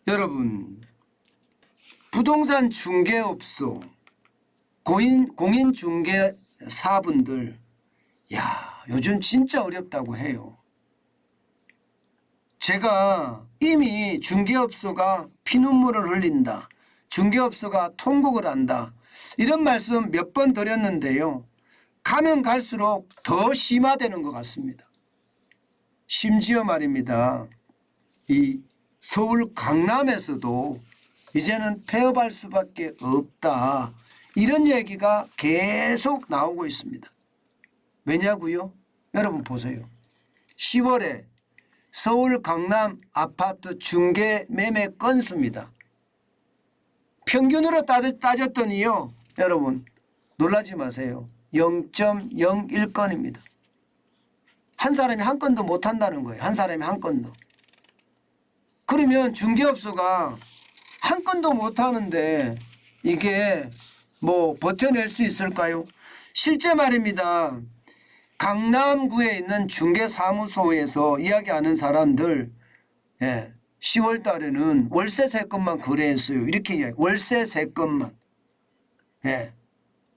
여러분, 부동산 중개업소, 공인중개사분들, 요즘 진짜 어렵다고 해요. 제가 이미 중개업소가 피눈물을 흘린다, 중개업소가 통곡을 한다, 이런 말씀 몇 번 드렸는데요. 가면 갈수록 더 심화되는 것 같습니다. 심지어 말입니다. 이 서울 강남에서도 이제는 폐업할 수밖에 없다, 이런 얘기가 계속 나오고 있습니다. 왜냐고요? 여러분 보세요. 10월에 서울 강남 아파트 중개 매매 건수입니다. 평균으로 따졌더니요, 여러분 놀라지 마세요. 0.01건입니다. 한 사람이 한 건도 못 한다는 거예요. 한 사람이 한 건도. 그러면 중개업소가 한 건도 못 하는데 이게 뭐 버텨낼 수 있을까요? 실제 말입니다. 강남구에 있는 중개사무소에서 이야기하는 사람들, 10월 달에는 월세 3건만 거래했어요. 이렇게 이야기해요. 월세 3건만.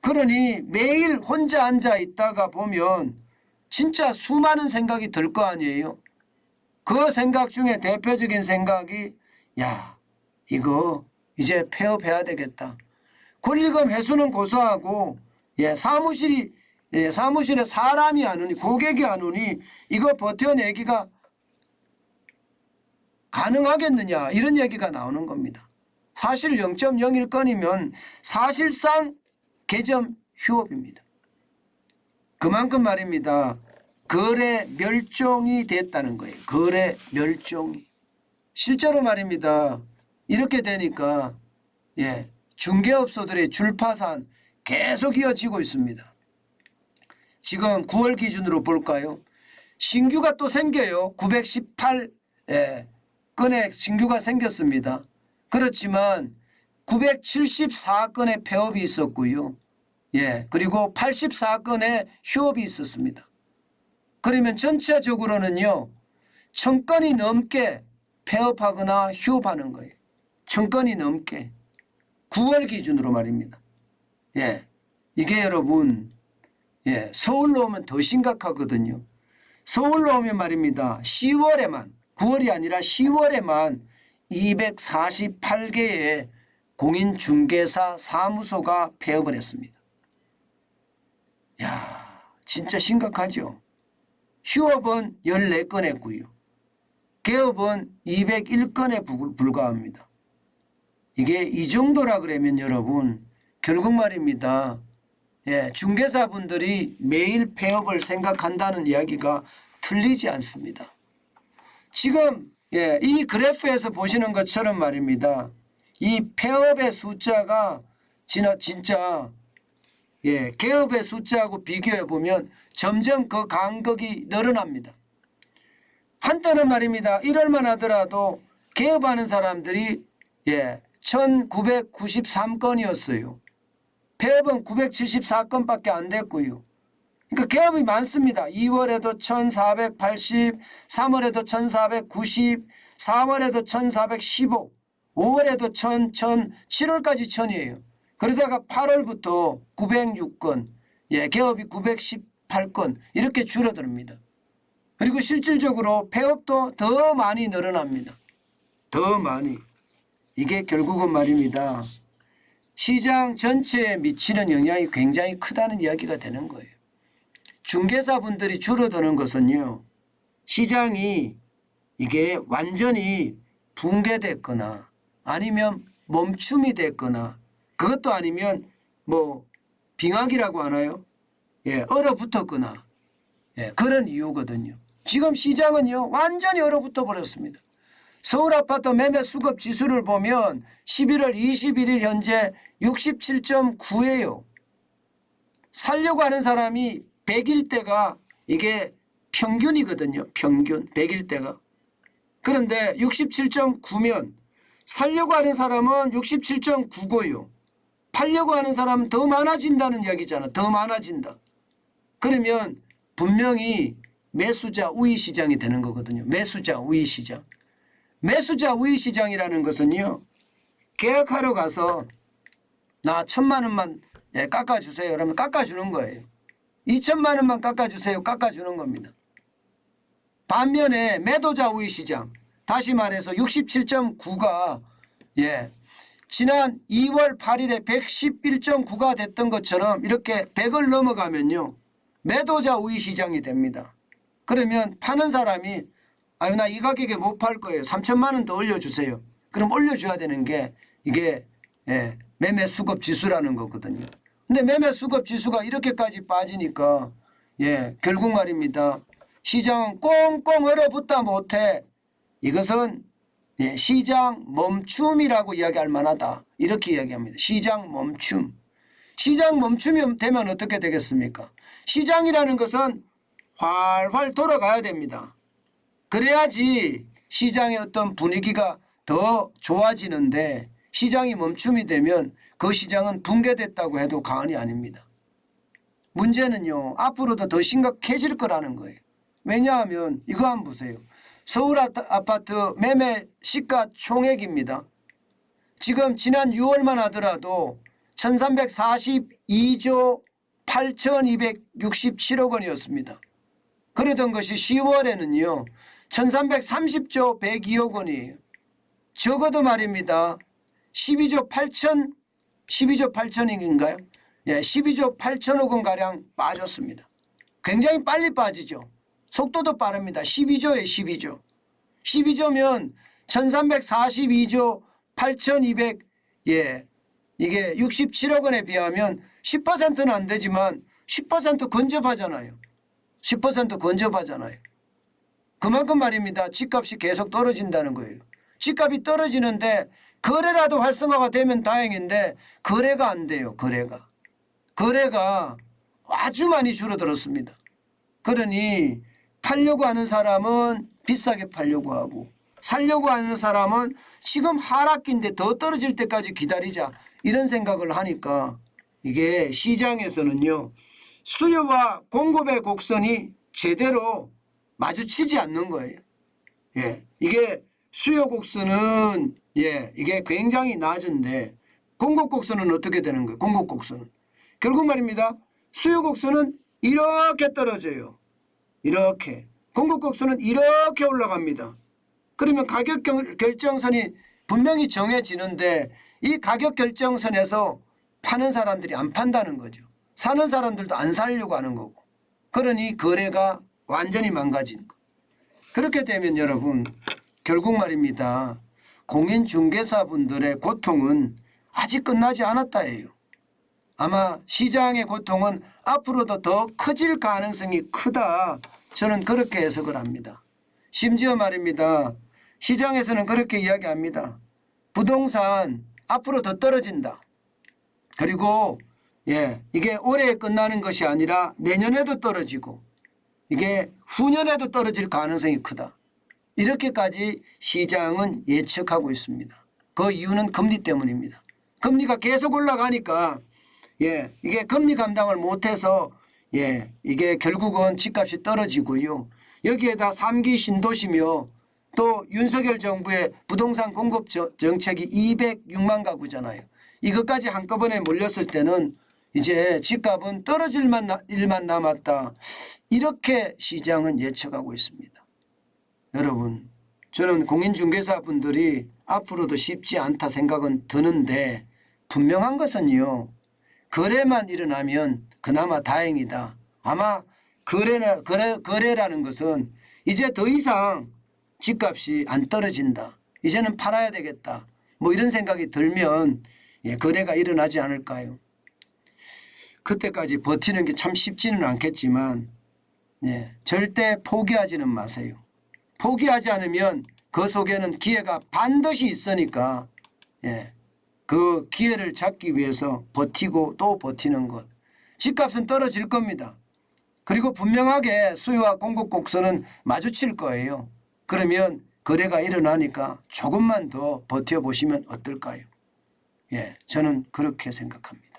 그러니 매일 혼자 앉아 있다가 보면 진짜 수많은 생각이 들 거 아니에요. 그 생각 중에 대표적인 생각이 이거 이제 폐업해야 되겠다. 권리금 회수는 고소하고 사무실에 사람이 안 오니, 고객이 안 오니 이거 버텨내기가 가능하겠느냐, 이런 얘기가 나오는 겁니다. 사실 0.01건이면 사실상 개점 휴업입니다. 그만큼 말입니다. 거래 멸종이 됐다는 거예요. 거래 멸종이. 실제로 말입니다. 이렇게 되니까 중개업소들의 줄파산 계속 이어지고 있습니다. 지금 9월 기준으로 볼까요? 신규가 또 생겨요. 918건의 신규가 생겼습니다. 그렇지만 974건의 폐업이 있었고요. 그리고 84건의 휴업이 있었습니다. 그러면 전체적으로는요, 1000건이 넘게 폐업하거나 휴업하는 거예요. 1000건이 넘게. 9월 기준으로 말입니다. 이게 여러분, 서울로 오면 더 심각하거든요. 서울로 오면 말입니다. 10월에만, 9월이 아니라 10월에만 248개의 공인중개사 사무소가 폐업을 했습니다. 진짜 심각하죠. 휴업은 14건 했고요. 개업은 201건에 불과합니다. 이게 이 정도라 그러면 여러분, 결국 말입니다. 중개사분들이 매일 폐업을 생각한다는 이야기가 틀리지 않습니다. 지금 이 그래프에서 보시는 것처럼 말입니다. 이 폐업의 숫자가 진짜 개업의 숫자하고 비교해 보면 점점 그 간극이 늘어납니다. 한때는 말입니다. 1월만 하더라도 개업하는 사람들이 1993건이었어요. 폐업은 974건밖에 안 됐고요. 그러니까 개업이 많습니다. 2월에도 1480, 3월에도 1490, 4월에도 1415, 5월에도 1000, 7월까지 1000이에요. 그러다가 8월부터 906건, 개업이 918건 이렇게 줄어듭니다. 그리고 실질적으로 폐업도 더 많이 늘어납니다. 더 많이. 이게 결국은 말입니다. 시장 전체에 미치는 영향이 굉장히 크다는 이야기가 되는 거예요. 중개사분들이 줄어드는 것은요, 시장이 이게 완전히 붕괴됐거나 아니면 멈춤이 됐거나, 그것도 아니면 뭐 빙하기라고 하나요? 얼어붙었거나, 그런 이유거든요. 지금 시장은요, 완전히 얼어붙어 버렸습니다. 서울 아파트 매매 수급 지수를 보면 11월 21일 현재 67.9예요. 살려고 하는 사람이 100일대가 이게 평균이거든요. 평균 100일대가. 그런데 67.9면 살려고 하는 사람은 67.9고요. 팔려고 하는 사람은 더 많아진다는 이야기잖아. 더 많아진다. 그러면 분명히 매수자 우위 시장이 되는 거거든요. 매수자 우위 시장. 매수자 우위 시장이라는 것은요. 계약하러 가서 나 1,000만 원만 깎아주세요. 그러면 깎아주는 거예요. 2,000만 원만 깎아주세요. 깎아주는 겁니다. 반면에 매도자 우위 시장 다시 말해서 67.9가 지난 2월 8일에 111.9가 됐던 것처럼 이렇게 100을 넘어가면요. 매도자 우위 시장이 됩니다. 그러면 파는 사람이 아유 나 이 가격에 못 팔 거예요. 3,000만 원 더 올려주세요. 그럼 올려줘야 되는 게 이게 매매 수급 지수라는 거거든요. 근데 매매 수급 지수가 이렇게까지 빠지니까 결국 말입니다. 시장은 꽁꽁 얼어붙다 못해 이것은 시장 멈춤이라고 이야기할 만하다. 이렇게 이야기합니다. 시장 멈춤. 시장 멈춤이 되면 어떻게 되겠습니까? 시장이라는 것은 활활 돌아가야 됩니다. 그래야지 시장의 어떤 분위기가 더 좋아지는데 시장이 멈춤이 되면 그 시장은 붕괴됐다고 해도 과언이 아닙니다. 문제는요. 앞으로도 더 심각해질 거라는 거예요. 왜냐하면 이거 한번 보세요. 서울 아파트 매매 시가 총액입니다. 지금 지난 6월만 하더라도 1342조 8267억 원이었습니다. 그러던 것이 10월에는요. 1330조 102억 원이에요. 적어도 말입니다. 12조 8천억인가요? 12조 8천억 원가량 빠졌습니다. 굉장히 빨리 빠지죠. 속도도 빠릅니다. 12조에 12조. 12조면 1342조 8200 이게 67억 원에 비하면 10%는 안 되지만 10% 근접하잖아요. 10% 근접하잖아요. 그만큼 말입니다. 집값이 계속 떨어진다는 거예요. 집값이 떨어지는데 거래라도 활성화가 되면 다행인데 거래가 안 돼요. 거래가 아주 많이 줄어들었습니다. 그러니 팔려고 하는 사람은 비싸게 팔려고 하고 살려고 하는 사람은 지금 하락기인데 더 떨어질 때까지 기다리자 이런 생각을 하니까 이게 시장에서는요. 수요와 공급의 곡선이 제대로 마주치지 않는 거예요. 이게 수요 곡선은 이게 굉장히 낮은데 공급 곡선은 어떻게 되는 거예요? 공급 곡선은 결국 말입니다. 수요 곡선은 이렇게 떨어져요. 이렇게. 공급 곡선은 이렇게 올라갑니다. 그러면 가격 결정선이 분명히 정해지는데 이 가격 결정선에서 파는 사람들이 안 판다는 거죠. 사는 사람들도 안 사려고 하는 거고. 그러니 거래가 완전히 망가진 거. 그렇게 되면 여러분 결국 말입니다. 공인중개사분들의 고통은 아직 끝나지 않았다예요. 아마 시장의 고통은 앞으로도 더 커질 가능성이 크다. 저는 그렇게 해석을 합니다. 심지어 말입니다. 시장에서는 그렇게 이야기합니다. 부동산 앞으로 더 떨어진다. 그리고 이게 올해 끝나는 것이 아니라 내년에도 떨어지고 이게 후년에도 떨어질 가능성이 크다. 이렇게까지 시장은 예측하고 있습니다. 그 이유는 금리 때문입니다. 금리가 계속 올라가니까 이게 금리 감당을 못해서 이게 결국은 집값이 떨어지고요. 여기에다 3기 신도시며 또 윤석열 정부의 부동산 공급 정책이 206만 가구잖아요. 이것까지 한꺼번에 몰렸을 때는 이제 집값은 떨어질 일만 남았다. 이렇게 시장은 예측하고 있습니다. 여러분 저는 공인중개사분들이 앞으로도 쉽지 않다 생각은 드는데 분명한 것은요. 거래만 일어나면 그나마 다행이다. 아마 거래라는 것은 이제 더 이상 집값이 안 떨어진다. 이제는 팔아야 되겠다. 뭐 이런 생각이 들면 거래가 일어나지 않을까요? 그때까지 버티는 게 참 쉽지는 않겠지만 절대 포기하지는 마세요. 포기하지 않으면 그 속에는 기회가 반드시 있으니까 그 기회를 잡기 위해서 버티고 또 버티는 것. 집값은 떨어질 겁니다. 그리고 분명하게 수요와 공급 곡선은 마주칠 거예요. 그러면 거래가 일어나니까 조금만 더 버텨보시면 어떨까요? 저는 그렇게 생각합니다.